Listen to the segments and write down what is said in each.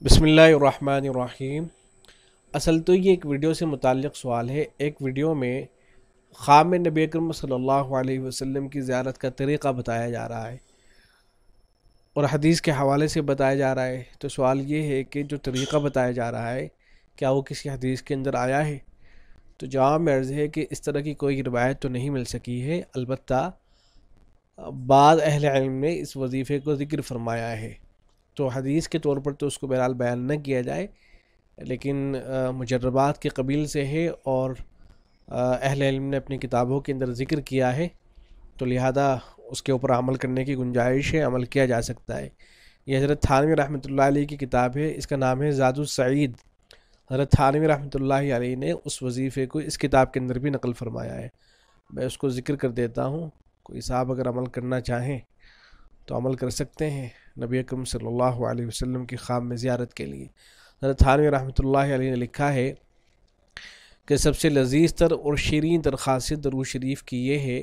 بسم اللہ الرحمن الرحیم۔ اصل تو یہ ایک ویڈیو سے متعلق سوال ہے۔ ایک ویڈیو میں خام نبی اکرم صلی اللہ علیہ وسلم کی زیارت کا طریقہ بتایا جا رہا ہے اور حدیث کے حوالے سے بتایا جا رہا ہے۔ تو سوال یہ ہے کہ جو طریقہ بتایا جا رہا ہے کیا وہ کسی حدیث کے اندر آیا ہے؟ تو جواب میں عرض ہے کہ اس طرح کی کوئی روایت تو نہیں مل سکی ہے، البتہ بعض اہل علم نے اس وظیفے کو ذکر فرمایا ہے۔ تو حدیث کے طور پر تو اس کو بہرحال بیان نہ کیا جائے، لیکن مجربات کے قبیل سے ہے اور اہل علم نے اپنی کتابوں کے اندر ذکر کیا ہے، تو لہذا اس کے اوپر عمل کرنے کی گنجائش ہے، عمل کیا جا سکتا ہے۔ یہ حضرت تھانوی رحمۃ اللہ علیہ کی کتاب ہے، اس کا نام ہے زاد السعید۔ حضرت تھانوی رحمۃ اللہ علیہ نے اس وظیفے کو اس کتاب کے اندر بھی نقل فرمایا ہے۔ میں اس کو ذکر کر دیتا ہوں، کوئی صاحب اگر عمل کرنا چاہیں تو عمل کر سکتے ہیں نبی اکرم صلی اللہ علیہ وسلم کی خام میں زیارت کے لیے۔ حضرت تھانوی رحمۃ اللہ علیہ نے لکھا ہے کہ سب سے لذیذ تر اور شیرین تر خاصیت درود شریف کی یہ ہے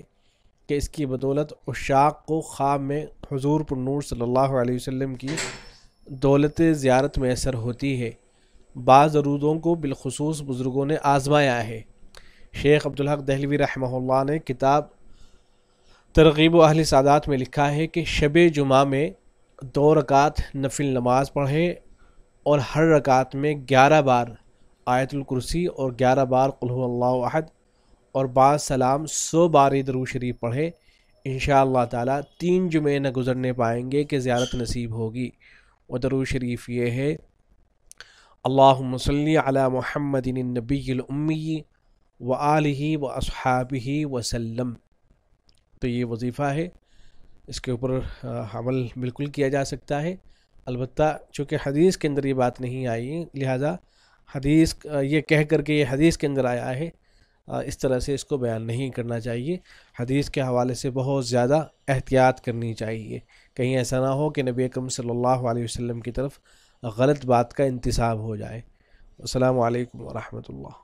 کہ اس کی بدولت عشاق کو خام میں حضور پر نور صلی اللہ علیہ وسلم کی دولت زیارت میسر ہوتی ہے۔ بعض درودوں کو بالخصوص بزرگوں نے آزمایا ہے۔ شیخ عبدالحق دہلوی رحمہ اللہ نے کتاب ترغیب و اہل سعادات میں لکھا ہے کہ شب جمعہ میں 2 رکعت نفل نماز پڑھیں اور ہر رکعت میں 11 بار آیت الکرسی اور 11 بار قل هو اللہ احد اور بعد سلام 100 بار درود شریف پڑھیں، انشاءاللہ تعالی 3 جمعے نہ گزرنے پائیں گے کہ زیارت نصیب ہوگی۔ اور درود شریف یہ ہے: اللہم صلی علی محمد النبی الامی وآلہ واصحابہ وسلم۔ تو یہ وظیفہ ہے، اس کے اوپر عمل بالکل کیا جا سکتا ہے، البتہ چونکہ حدیث کے اندر یہ بات نہیں آئی، لہذا حدیث یہ کہہ کر کے یہ حدیث کے اندر آیا ہے، اس طرح سے اس کو بیان نہیں کرنا چاہیے۔ حدیث کے حوالے سے بہت زیادہ احتیاط کرنی چاہیے، کہیں ایسا نہ ہو کہ نبی اکرم صلی اللہ علیہ وسلم کی طرف غلط بات کا انتساب ہو جائے۔ السلام علیکم ورحمۃ اللہ۔